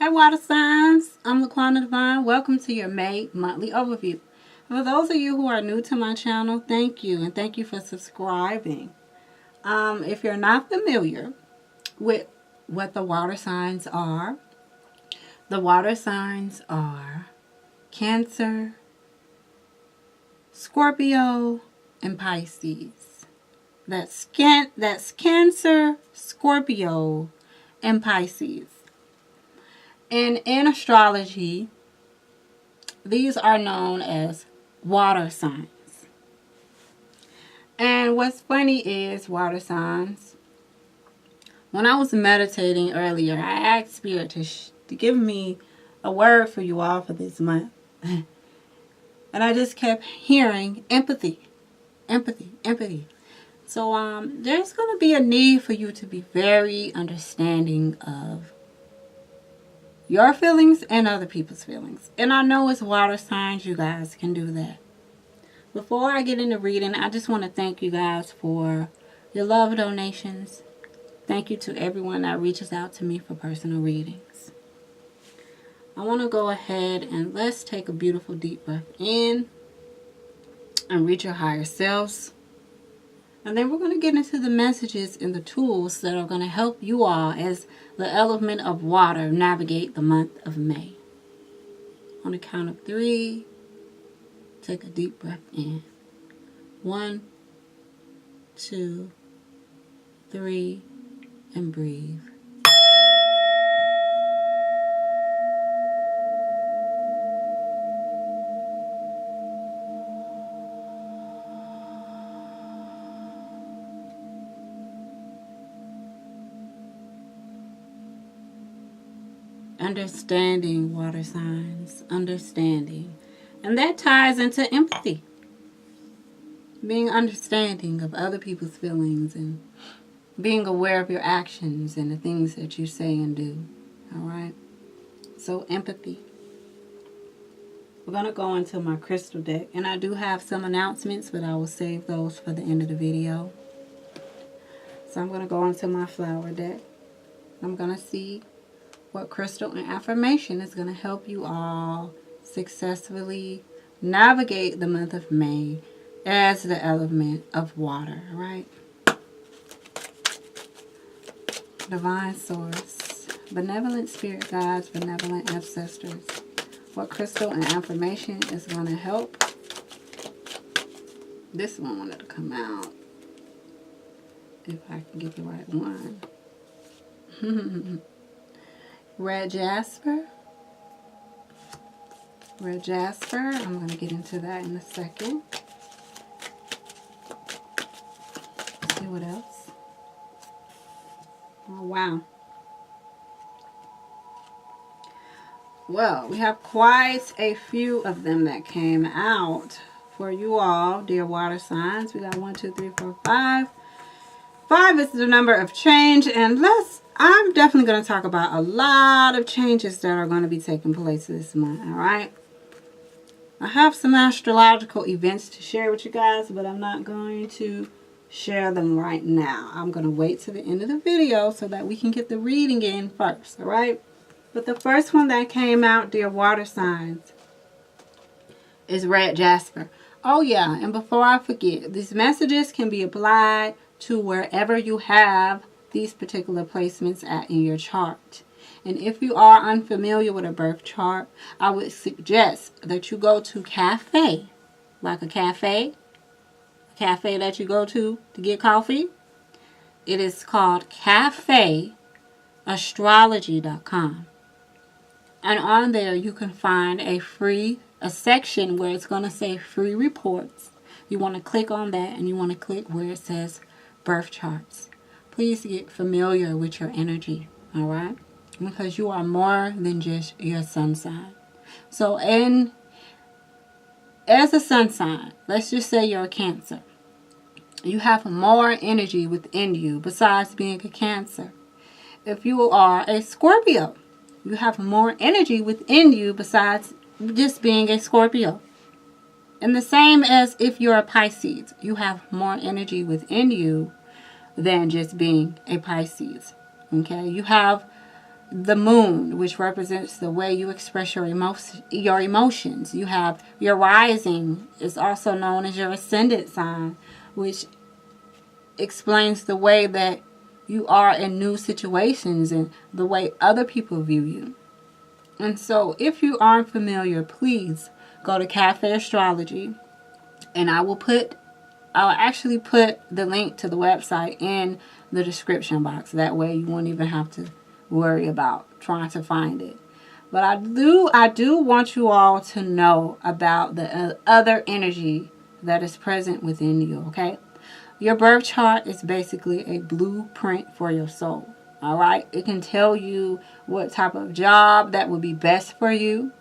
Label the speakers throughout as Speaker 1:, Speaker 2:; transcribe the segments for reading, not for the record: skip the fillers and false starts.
Speaker 1: Hi water signs, I'm Laquana Divine. Welcome to your May monthly overview. For those of you who are new to my channel, thank you and thank you for subscribing. If you're not familiar with what the water signs are, the water signs are Cancer, Scorpio, and Pisces. That's Cancer, Scorpio, and Pisces. And in astrology, these are known as water signs. And what's funny is water signs. When I was meditating earlier, I asked Spirit to give me a word for you all for this month. And I just kept hearing empathy, empathy, empathy. So there's going to be a need for you to be very understanding of your feelings and other people's feelings. And I know as water signs, you guys can do that. Before I get into reading, I just want to thank you guys for your love donations. Thank you to everyone that reaches out to me for personal readings. I want to go ahead and let's take a beautiful deep breath in and reach your higher selves. And then we're going to get into the messages and the tools that are going to help you all as the element of water navigate the month of May. On the count of 3, take a deep breath in. 1, 2, 3, and breathe. Understanding, water signs, understanding. And that ties into empathy. Being understanding of other people's feelings and being aware of your actions and the things that you say and do. Alright? So empathy. We're going to go into my crystal deck. And I do have some announcements, but I will save those for the end of the video. So I'm going to go into my flower deck. I'm going to see what crystal and affirmation is going to help you all successfully navigate the month of May as the element of water, right? Divine source, benevolent spirit guides, benevolent ancestors. What crystal and affirmation is going to help? This one wanted to come out. If I can get the right one. Red jasper. Red jasper. I'm going to get into that in a second. Let's see what else. Oh, wow. Well, we have quite a few of them that came out for you all, dear water signs. We got 1, 2, 3, 4, 5. 5 is the number of change, and I'm definitely going to talk about a lot of changes that are going to be taking place this month, alright? I have some astrological events to share with you guys, but I'm not going to share them right now. I'm going to wait to the end of the video so that we can get the reading in first, alright? But the first one that came out, dear water signs, is red jasper. Oh yeah, and before I forget, these messages can be applied to wherever you have these particular placements at in your chart. And if you are unfamiliar with a birth chart, I would suggest that you go to cafe, like a cafe that you go to get coffee. It is called cafeastrology.com. And on there you can find a section where it's going to say free reports. You want to click on that and you want to click where it says birth charts. Please get familiar with your energy, alright? Because you are more than just your sun sign. So as a sun sign, let's just say you're a Cancer. You have more energy within you besides being a Cancer. If you are a Scorpio, you have more energy within you besides just being a Scorpio. And the same as if you're a Pisces, you have more energy within you than just being a Pisces. Okay, you have the moon, which represents the way you express your emotions. You have your rising, is also known as your ascendant sign, which explains the way that you are in new situations and the way other people view you. And so if you aren't familiar, please go to Cafe Astrology, and I'll actually put the link to the website in the description box. That way you won't even have to worry about trying to find it. But I do want you all to know about the other energy that is present within you, okay? Your birth chart is basically a blueprint for your soul, all right? It can tell you what type of job that would be best for you.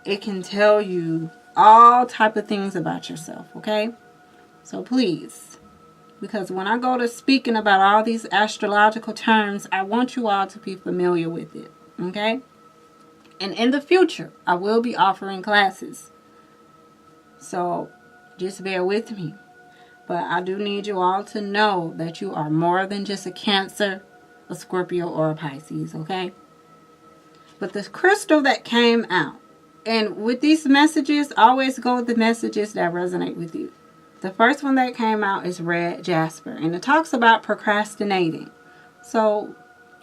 Speaker 1: It can tell you all type of things about yourself, okay? So please, because when I go to speaking about all these astrological terms, I want you all to be familiar with it, okay? And in the future, I will be offering classes. So just bear with me. But I do need you all to know that you are more than just a Cancer, a Scorpio, or a Pisces, okay? But the crystal that came out, and with these messages, always go with the messages that resonate with you. The first one that came out is red jasper, and it talks about procrastinating. So,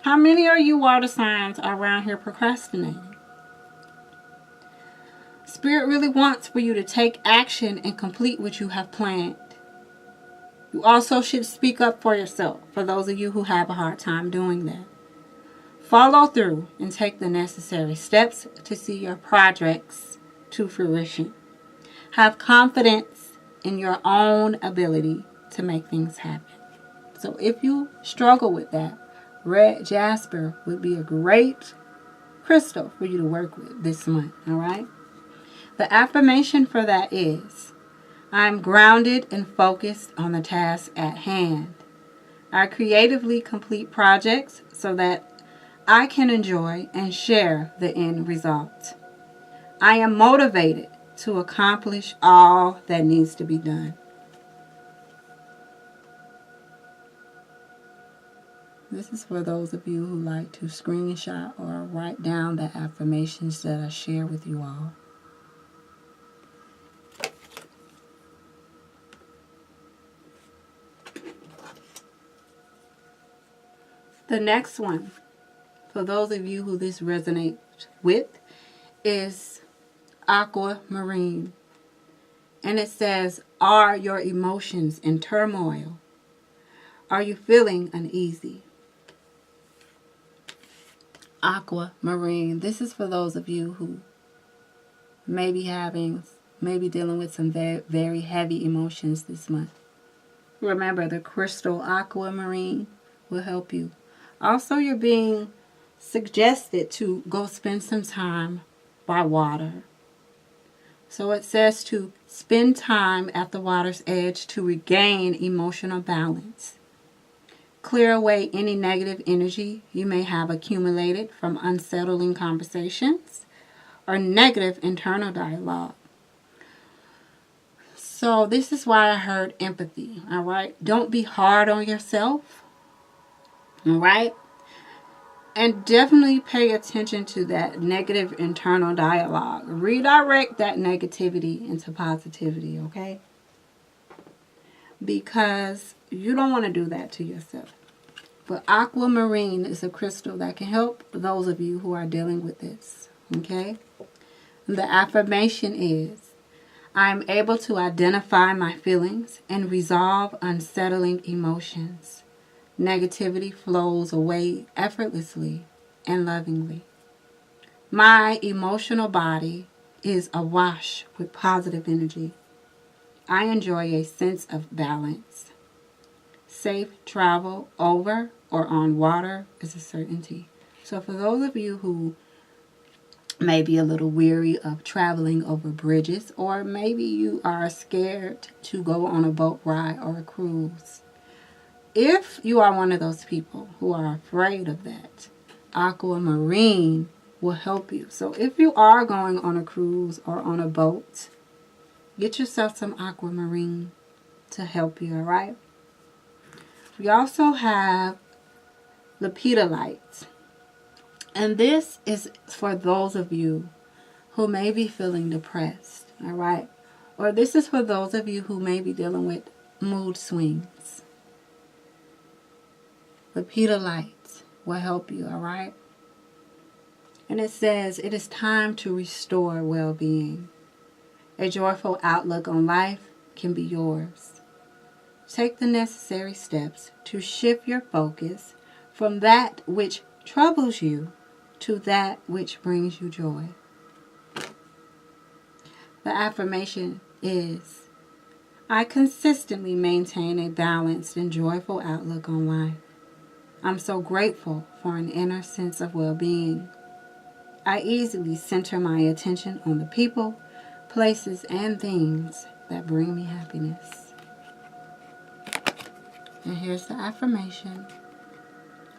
Speaker 1: how many of you water signs are around here procrastinating? Spirit really wants for you to take action and complete what you have planned. You also should speak up for yourself, for those of you who have a hard time doing that. Follow through and take the necessary steps to see your projects to fruition. Have confidence in your own ability to make things happen. So if you struggle with that, red jasper would be a great crystal for you to work with this month, all right? The affirmation for that is, I'm grounded and focused on the task at hand. I creatively complete projects so that I can enjoy and share the end result. I am motivated to accomplish all that needs to be done. This is for those of you who like to screenshot or write down the affirmations that I share with you all. The next one, for those of you who this resonates with, is aquamarine. And it says, are your emotions in turmoil? Are you feeling uneasy? Aquamarine. This is for those of you who may be dealing with some very, very heavy emotions this month. Remember, the crystal aquamarine will help you. Also, you're being suggested to go spend some time by water. So it says to spend time at the water's edge to regain emotional balance. Clear away any negative energy you may have accumulated from unsettling conversations or negative internal dialogue. So this is why I heard empathy, all right? Don't be hard on yourself. All right? And definitely pay attention to that negative internal dialogue. Redirect that negativity into positivity, okay? Because you don't want to do that to yourself. But aquamarine is a crystal that can help those of you who are dealing with this, okay? And the affirmation is, I am able to identify my feelings and resolve unsettling emotions. Negativity flows away effortlessly and lovingly. My emotional body is awash with positive energy. I enjoy a sense of balance. Safe travel over or on water is a certainty. So for those of you who may be a little weary of traveling over bridges, or maybe you are scared to go on a boat ride or a cruise, if you are one of those people who are afraid of that, aquamarine will help you. So if you are going on a cruise or on a boat, get yourself some aquamarine to help you, all right? We also have lepidolite. And this is for those of you who may be feeling depressed, all right? Or this is for those of you who may be dealing with mood swings. The Peter light will help you, all right? And it says, it is time to restore well-being. A joyful outlook on life can be yours. Take the necessary steps to shift your focus from that which troubles you to that which brings you joy. The affirmation is, I consistently maintain a balanced and joyful outlook on life. I'm so grateful for an inner sense of well-being. I easily center my attention on the people, places, and things that bring me happiness. And here's the affirmation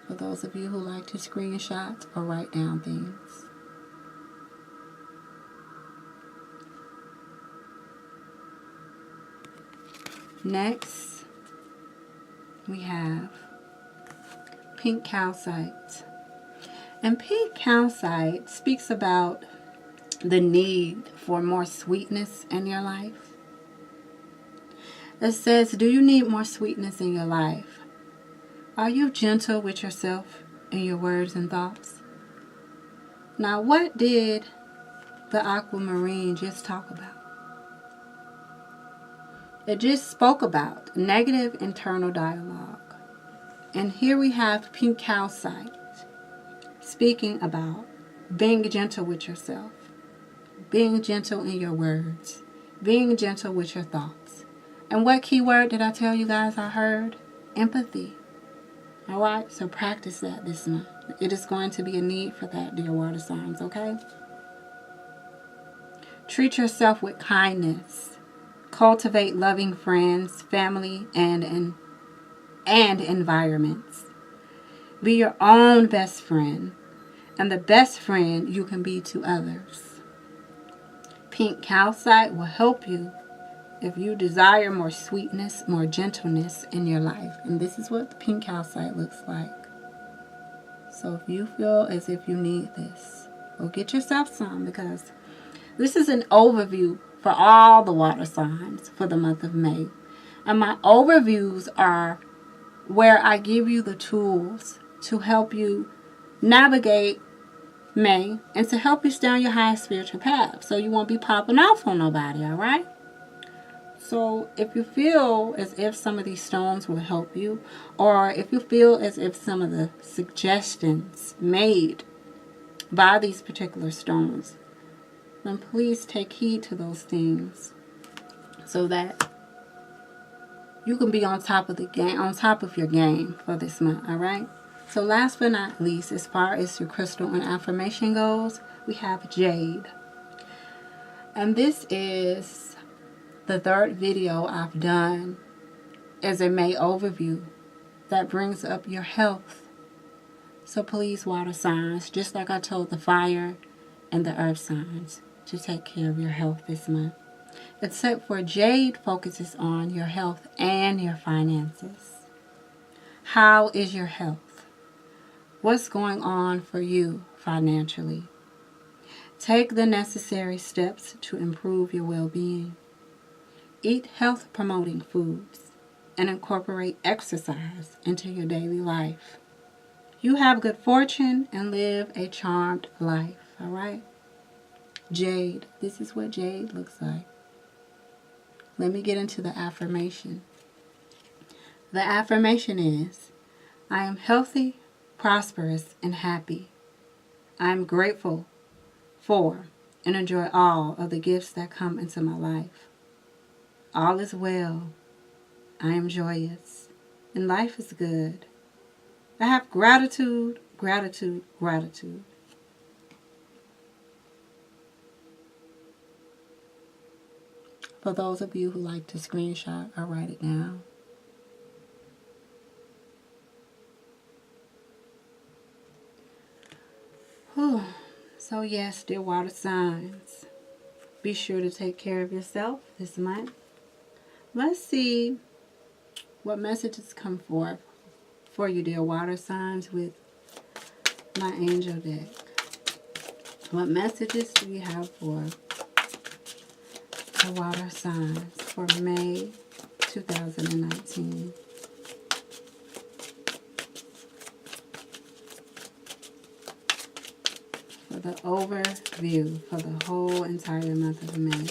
Speaker 1: for those of you who like to screenshot or write down things. Next, we have pink calcite. And pink calcite speaks about the need for more sweetness in your life. It says, do you need more sweetness in your life? Are you gentle with yourself in your words and thoughts? Now, what did the aquamarine just talk about? It just spoke about negative internal dialogue. And here we have pink calcite speaking about being gentle with yourself, being gentle in your words, being gentle with your thoughts. And what key word did I tell you guys I heard? Empathy. All right, so practice that this month. It is going to be a need for that, dear water signs, okay? Treat yourself with kindness. Cultivate loving friends, family, and environments. Be your own best friend and the best friend you can be to others. Pink calcite will help you if you desire more sweetness, more gentleness in your life. And this is what the pink calcite looks like. So if you feel as if you need this, go get yourself some, because this is an overview for all the water signs for the month of May. And my overviews are where I give you the tools to help you navigate May and to help you stay on your highest spiritual path so you won't be popping off on nobody, all right? So if you feel as if some of these stones will help you, or if you feel as if some of the suggestions made by these particular stones, then please take heed to those things so that you can be on top of the game, on top of your game for this month, all right? So last but not least, as far as your crystal and affirmation goes, we have jade. And this is the third video I've done as a May overview that brings up your health. So please, water signs, just like I told the fire and the earth signs, to take care of your health this month. Except for jade focuses on your health and your finances. How is your health? What's going on for you financially? Take the necessary steps to improve your well-being. Eat health-promoting foods and incorporate exercise into your daily life. You have good fortune and live a charmed life, all right? Jade. This is what jade looks like. Let me get into the affirmation. The affirmation is, I am healthy, prosperous, and happy. I am grateful for and enjoy all of the gifts that come into my life. All is well. I am joyous, and life is good. I have gratitude, gratitude, gratitude. For those of you who like to screenshot or write it down. Whew. So yes, dear water signs, be sure to take care of yourself this month. Let's see what messages come forth for you, dear water signs, with my angel deck. What messages do we have for the water signs for May 2019? For the overview for the whole entire month of May.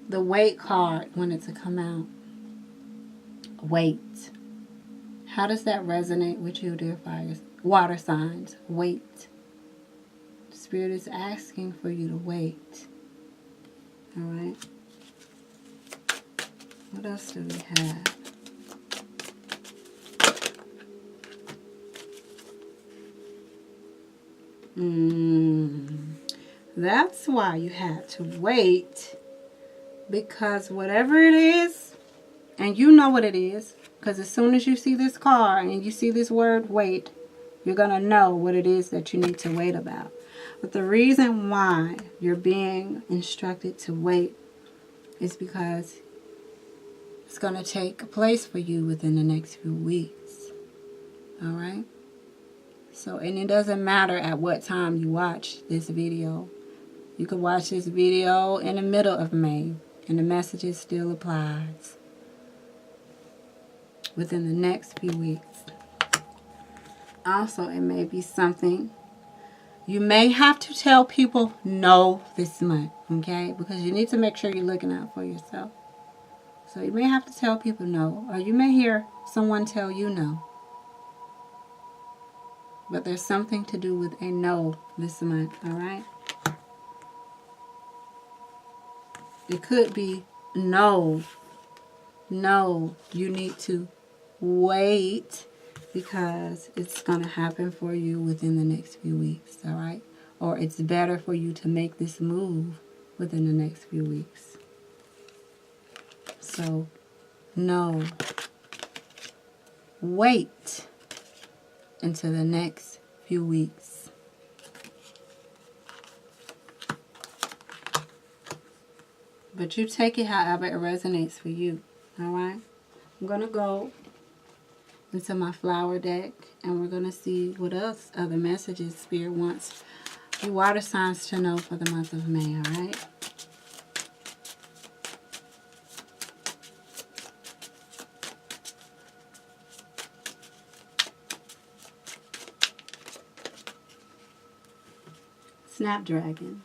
Speaker 1: The Wait card wanted to come out. Wait. How does that resonate with you, dear fires? Water signs. Wait. Spirit is asking for you to wait. Alright. What else do we have? That's why you had to wait. Because whatever it is, and you know what it is, because as soon as you see this card and you see this word wait, you're going to know what it is that you need to wait about. But the reason why you're being instructed to wait is because it's going to take place for you within the next few weeks. Alright? So, and it doesn't matter at what time you watch this video. You could watch this video in the middle of May, and the message still applies within the next few weeks. Also, it may be something you may have to tell people no this month, okay? Because you need to make sure you're looking out for yourself. So you may have to tell people no, or you may hear someone tell you no. But there's something to do with a no this month, alright? It could be no, you need to wait because it's going to happen for you within the next few weeks, all right? Or it's better for you to make this move within the next few weeks. So, no, wait until the next few weeks. But you take it however it resonates for you, all right? I'm going to go into my flower deck, and we're going to see what else other messages Spirit wants you water signs to know for the month of May, all right? Snapdragon.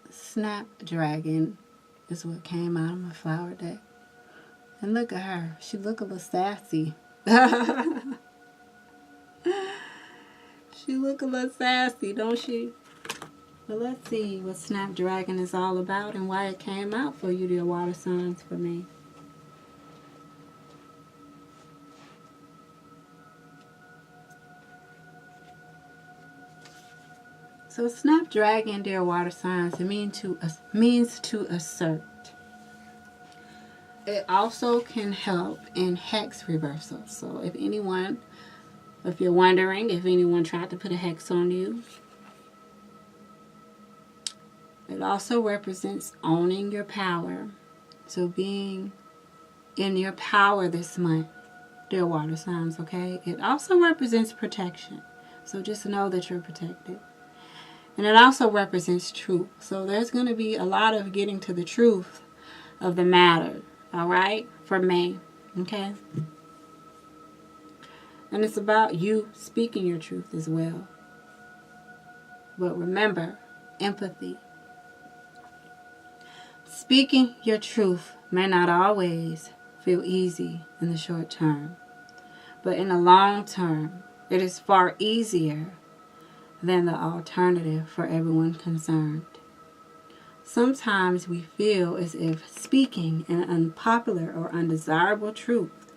Speaker 1: Snapdragon is what came out of my flower deck. And look at her. She look a little sassy. She look a little sassy, don't she? But let's see what Snapdragon is all about and why it came out for you, dear water signs, for me. So Snapdragon, dear water signs, it means to assert. It also can help in hex reversal. So if you're wondering if anyone tried to put a hex on you, it also represents owning your power. So being in your power this month, dear water signs, okay? It also represents protection. So just know that you're protected. And it also represents truth. So there's going to be a lot of getting to the truth of the matter, all right, for May, okay? And it's about you speaking your truth as well. But remember, empathy. Speaking your truth may not always feel easy in the short term. But in the long term, it is far easier than the alternative for everyone concerned. Sometimes we feel as if speaking an unpopular or undesirable truth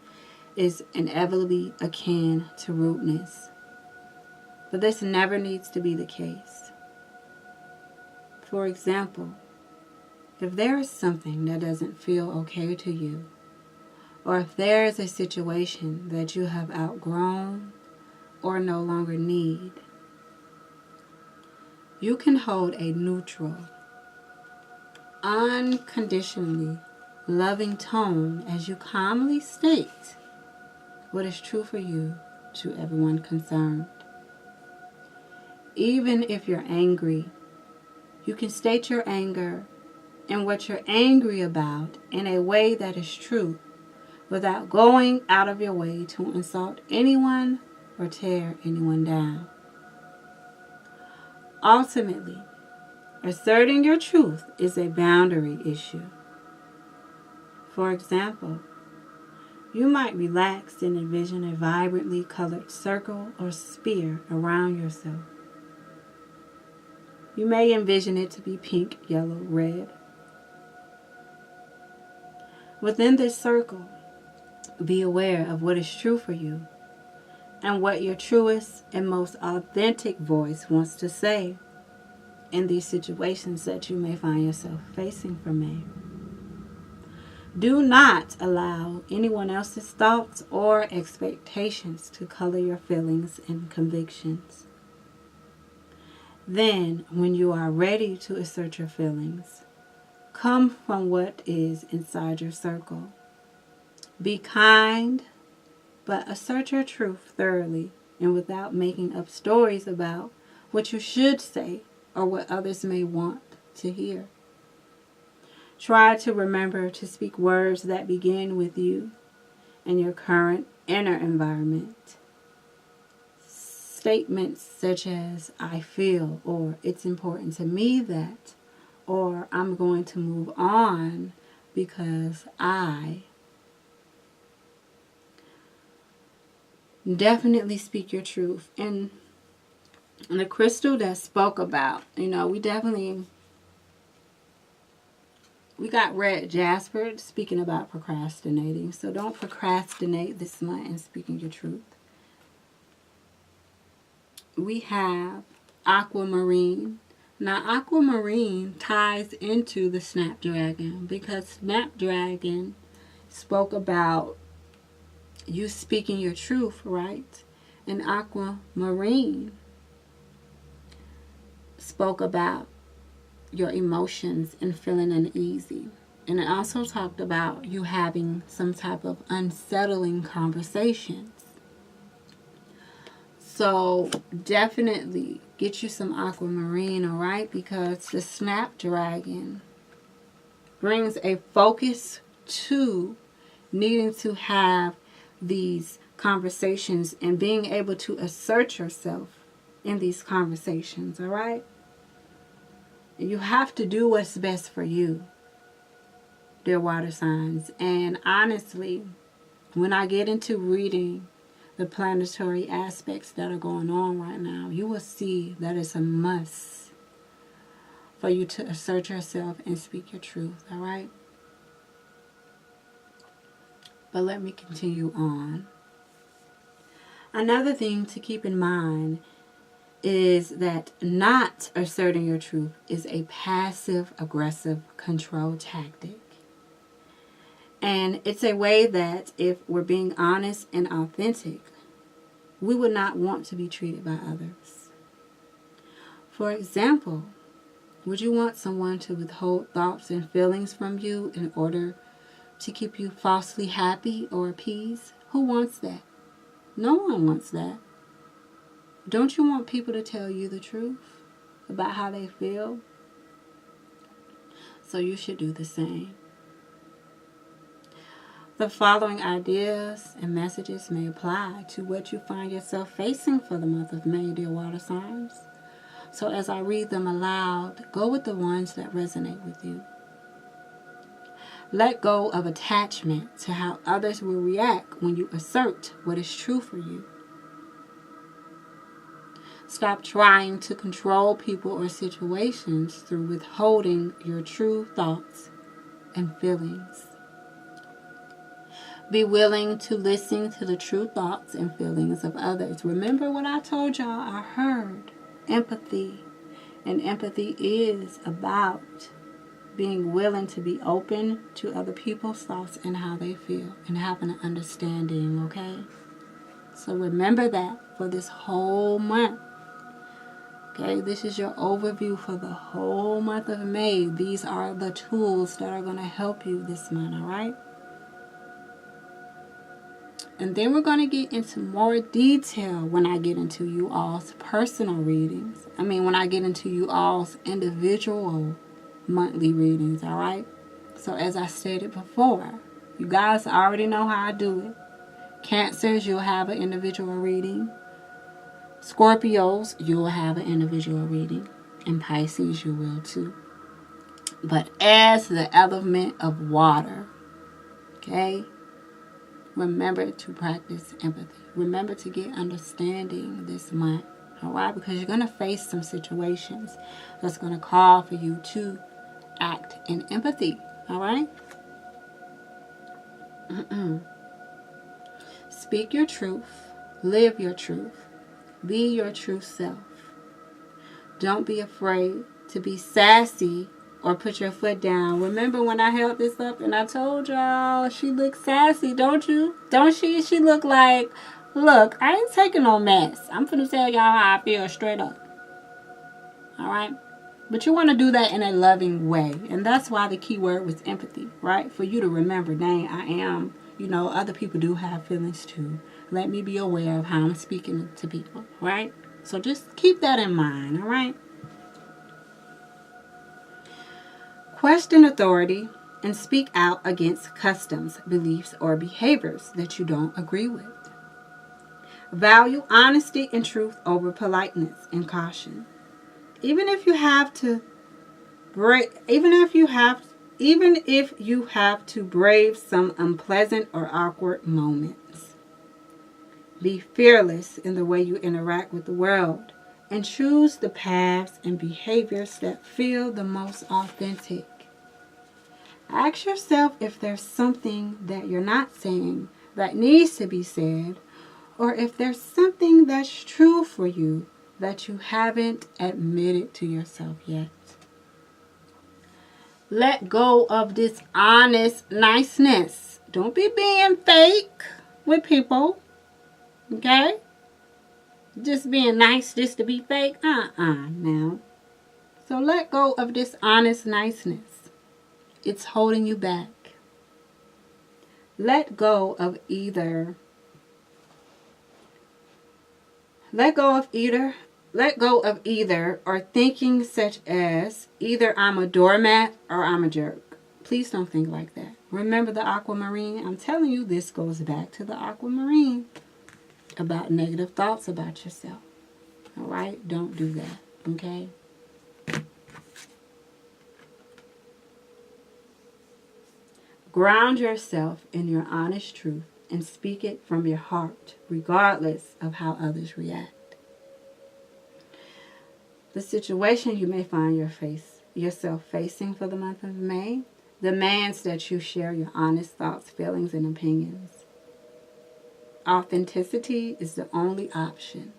Speaker 1: is inevitably akin to rudeness. But this never needs to be the case. For example, if there is something that doesn't feel okay to you, or if there is a situation that you have outgrown or no longer need, you can hold a neutral, unconditionally loving tone as you calmly state what is true for you to everyone concerned. Even if you're angry, you can state your anger and what you're angry about in a way that is true without going out of your way to insult anyone or tear anyone down. Ultimately, asserting your truth is a boundary issue. For example, you might relax and envision a vibrantly colored circle or sphere around yourself. You may envision it to be pink, yellow, red. Within this circle, be aware of what is true for you and what your truest and most authentic voice wants to say in these situations that you may find yourself facing from May. Do not allow anyone else's thoughts or expectations to color your feelings and convictions. Then, when you are ready to assert your feelings, come from what is inside your circle. Be kind, but assert your truth thoroughly and without making up stories about what you should say or what others may want to hear. Try to remember to speak words that begin with you and your current inner environment. Statements such as, I feel, or it's important to me that, or I'm going to move on because I. Definitely speak your truth. And the crystal that spoke about, we got red jasper speaking about procrastinating. So don't procrastinate this month in speaking your truth. We have aquamarine. Now, aquamarine ties into the snapdragon because snapdragon spoke about you speaking your truth, right? And aquamarine spoke about your emotions and feeling uneasy. And it also talked about you having some type of unsettling conversations. So definitely get you some aquamarine, all right? Because the snapdragon brings a focus to needing to have these conversations and being able to assert yourself in these conversations, all right? You have to do what's best for you, dear water signs. And honestly, when I get into reading the planetary aspects that are going on right now, you will see that it's a must for you to assert yourself and speak your truth, all right? But let me continue on. Another thing to keep in mind is that not asserting your truth is a passive-aggressive control tactic. And it's a way that if we're being honest and authentic, we would not want to be treated by others. For example, would you want someone to withhold thoughts and feelings from you in order to keep you falsely happy or appeased? Who wants that? No one wants that. Don't you want people to tell you the truth about how they feel? So you should do the same. The following ideas and messages may apply to what you find yourself facing for the month of May, dear water signs. So as I read them aloud, go with the ones that resonate with you. Let go of attachment to how others will react when you assert what is true for you. Stop trying to control people or situations through withholding your true thoughts and feelings. Be willing to listen to the true thoughts and feelings of others. Remember what I told y'all, I heard empathy And empathy is about being willing to be open to other people's thoughts and how they feel and having an understanding, okay? So remember that for this whole month. Okay, this is your overview for the whole month of May. These are the tools that are going to help you this month, all right? And then we're going to get into more detail when I get into you all's personal readings. When I get into you all's individual monthly readings, all right? So as I stated before, you guys already know how I do it. Cancers, you'll have an individual reading. Scorpios, you'll have an individual reading. And Pisces, you will too. But as the element of water, okay, remember to practice empathy. Remember to get understanding this month, all right? Because you're going to face some situations that's going to call for you to act in empathy, all right? Speak your truth. Live your truth. Be your true self. Don't be afraid to be sassy or put your foot down. Remember when I held this up and I told y'all she looks sassy, don't you? Don't she? She look like, look, I ain't taking no mess. I'm finna tell y'all how I feel straight up. All right? But you want to do that in a loving way. And that's why the key word was empathy, right? For you to remember, dang, I am, other people do have feelings too. Let me be aware of how I'm speaking to people, right? So just keep that in mind, all right? Question authority and speak out against customs, beliefs, or behaviors that you don't agree with. Value honesty and truth over politeness and caution. Even if you have to brave some unpleasant or awkward moments. Be fearless in the way you interact with the world and choose the paths and behaviors that feel the most authentic. Ask yourself if there's something that you're not saying that needs to be said, or if there's something that's true for you that you haven't admitted to yourself yet. Let go of this honest niceness. Don't be being fake with people. Okay? Just being nice just to be fake. Now. So let go of this honest niceness. It's holding you back. Let go of either or thinking such as either I'm a doormat or I'm a jerk. Please don't think like that. Remember the aquamarine? I'm telling you, this goes back to the aquamarine about negative thoughts about yourself. All right? Don't do that. Okay? Ground yourself in your honest truth and speak it from your heart, regardless of how others react. The situation you may find yourself facing for the month of May demands that you share your honest thoughts, feelings, and opinions. Authenticity is the only option.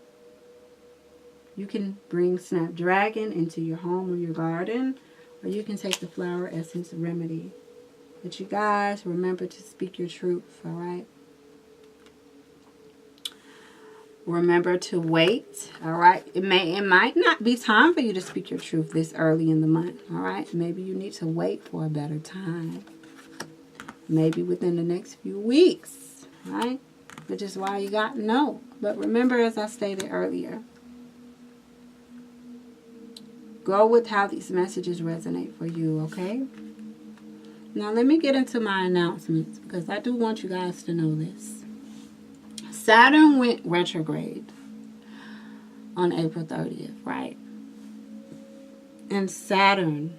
Speaker 1: You can bring Snapdragon into your home or your garden, or you can take the flower essence remedy. But you guys, remember to speak your truth, all right? Remember to wait, all right? It might not be time for you to speak your truth this early in the month, all right? Maybe you need to wait for a better time. Maybe within the next few weeks, all right? Which is why you got to know. But remember, as I stated earlier, go with how these messages resonate for you, okay? Now, let me get into my announcements because I do want you guys to know this. Saturn went retrograde on April 30th, right? And Saturn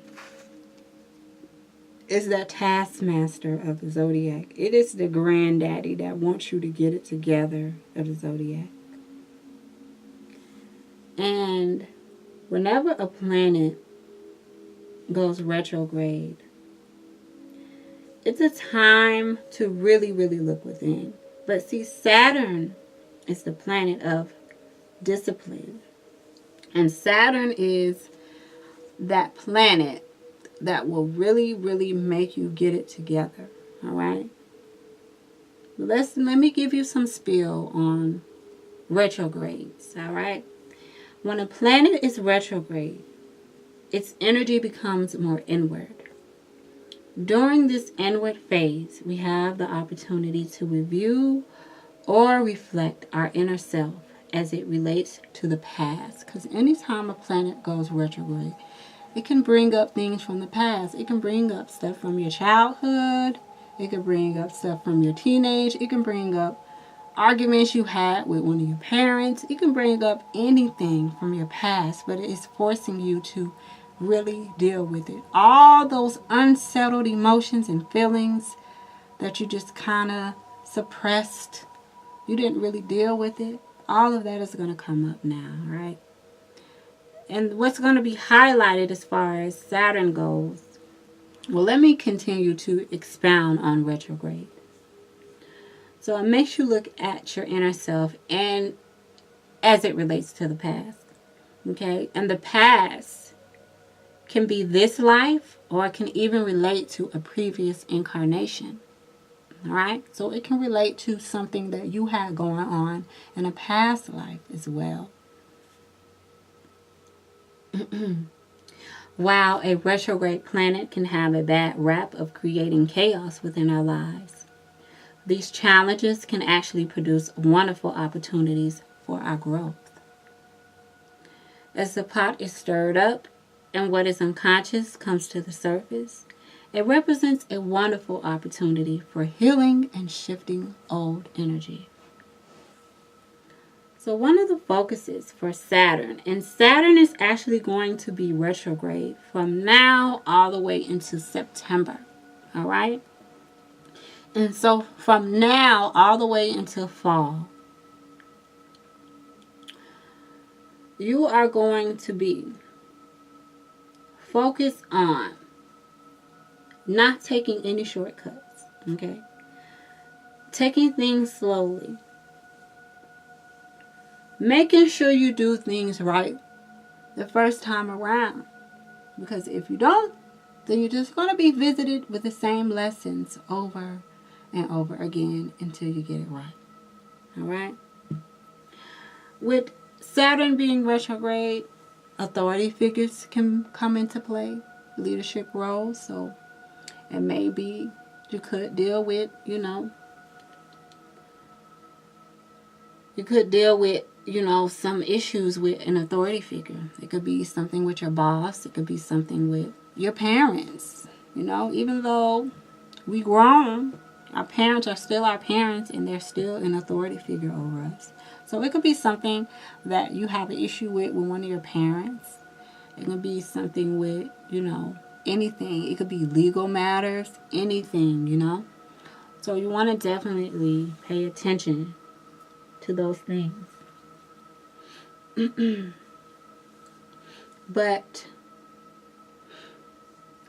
Speaker 1: is the taskmaster of the zodiac. It is the granddaddy that wants you to get it together of the zodiac. And whenever a planet goes retrograde, it's a time to really, really look within. But see, Saturn is the planet of discipline. And Saturn is that planet that will really, really make you get it together. All right. Let me give you some spiel on retrogrades. All right. When a planet is retrograde, its energy becomes more inward. During this inward phase, we have the opportunity to review or reflect our inner self as it relates to the past. Because anytime a planet goes retrograde, it can bring up things from the past. It can bring up stuff from your childhood. It can bring up stuff from your teenage. It can bring up arguments you had with one of your parents. It can bring up anything from your past, but it is forcing you to really deal with it. All those unsettled emotions and feelings that you just kind of suppressed, you didn't really deal with it. All of that is going to come up now, right? And what's going to be highlighted as far as Saturn goes, well, let me continue to expound on retrograde. So it makes you look at your inner self and as it relates to the past. Okay? And the past can be this life, or it can even relate to a previous incarnation. All right? So it can relate to something that you had going on in a past life as well. While a retrograde planet can have a bad rap of creating chaos within our lives, these challenges can actually produce wonderful opportunities for our growth. As the pot is stirred up and what is unconscious comes to the surface, it represents a wonderful opportunity for healing and shifting old energy. So one of the focuses for Saturn, and Saturn is actually going to be retrograde from now all the way into September. All right? And so from now all the way until fall, you are going to be focused on not taking any shortcuts, okay? Taking things slowly. Making sure you do things right the first time around. Because if you don't, then you're just going to be visited with the same lessons over and over again until you get it right. All right? With Saturn being retrograde, authority figures can come into play, leadership roles. So, and maybe you could deal with, some issues with an authority figure. It could be something with your boss. It could be something with your parents. Even though we grown, our parents are still our parents and they're still an authority figure over us. So it could be something that you have an issue with one of your parents. It could be something with, anything. It could be legal matters, anything, So you want to definitely pay attention to those things. But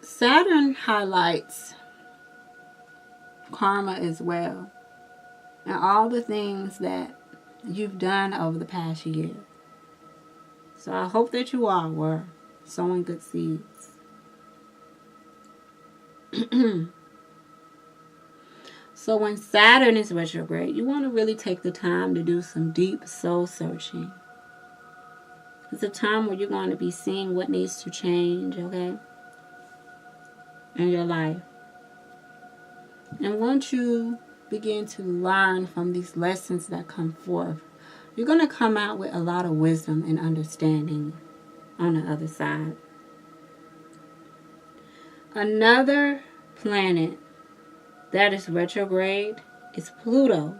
Speaker 1: Saturn highlights karma as well, and all the things that you've done over the past year. So I hope that you all were sowing good seeds. So when Saturn is retrograde, you want to really take the time to do some deep soul searching. It's a time where you're going to be seeing what needs to change, okay, in your life. And once you begin to learn from these lessons that come forth, you're going to come out with a lot of wisdom and understanding on the other side. Another planet that is retrograde is Pluto.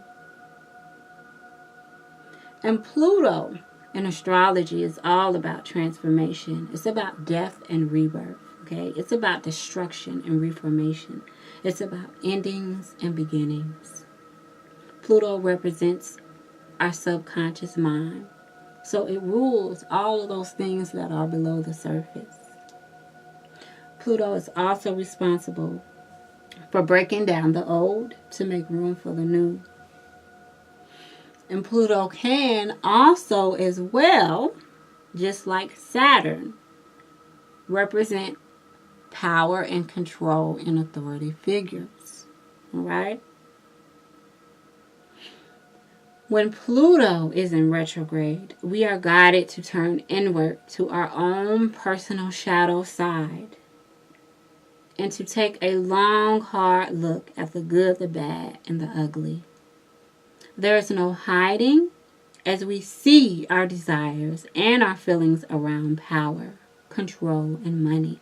Speaker 1: And Pluto in astrology is all about transformation. It's about death and rebirth, okay? It's about destruction and reformation. It's about endings and beginnings. Pluto represents our subconscious mind. So it rules all of those things that are below the surface. Pluto is also responsible for breaking down the old to make room for the new. And Pluto can also as well, just like Saturn, represent power and control in authority figures. All right? When Pluto is in retrograde, we are guided to turn inward to our own personal shadow side and to take a long, hard look at the good, the bad, and the ugly. There is no hiding as we see our desires and our feelings around power, control, and money.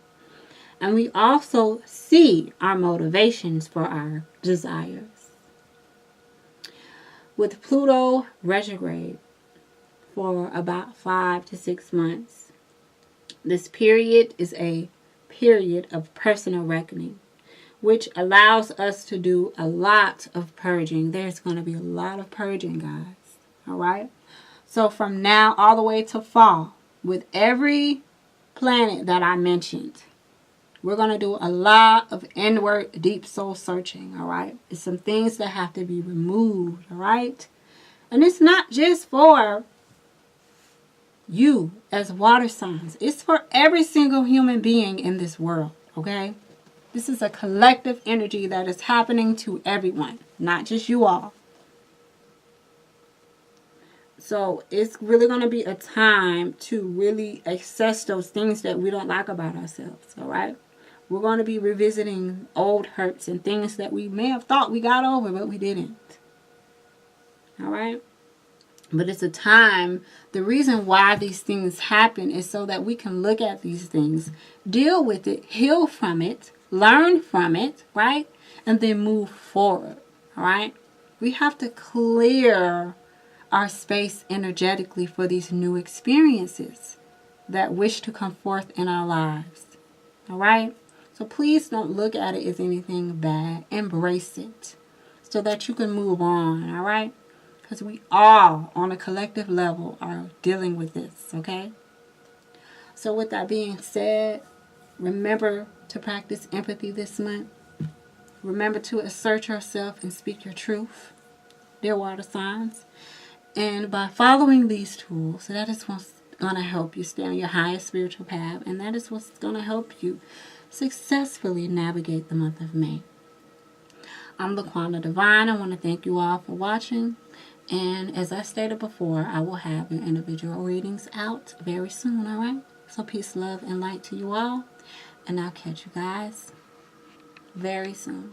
Speaker 1: And we also see our motivations for our desires. With Pluto retrograde for about 5 to 6 months, this period is a period of personal reckoning, which allows us to do a lot of purging. There's going to be a lot of purging, guys. All right? So from now all the way to fall, with every planet that I mentioned, we're going to do a lot of inward deep soul searching, all right? It's some things that have to be removed, all right? And it's not just for you as water signs. It's for every single human being in this world, okay? This is a collective energy that is happening to everyone, not just you all. So it's really going to be a time to really assess those things that we don't like about ourselves, all right? We're going to be revisiting old hurts and things that we may have thought we got over, but we didn't. All right? But it's a time, the reason why these things happen is so that we can look at these things, deal with it, heal from it, learn from it, right? And then move forward, all right? We have to clear our space energetically for these new experiences that wish to come forth in our lives, all right? So please don't look at it as anything bad. Embrace it so that you can move on, all right? Because we all, on a collective level, are dealing with this, okay? So with that being said, remember to practice empathy this month. Remember to assert yourself and speak your truth, dear water signs. And by following these tools, that is what's going to help you stay on your highest spiritual path. And that is what's going to help you successfully navigate the month of May. I'm LaQuanda Divine. I want to thank you all for watching. And as I stated before, I will have your individual readings out very soon, all right? So peace, love, and light to you all. And I'll catch you guys very soon.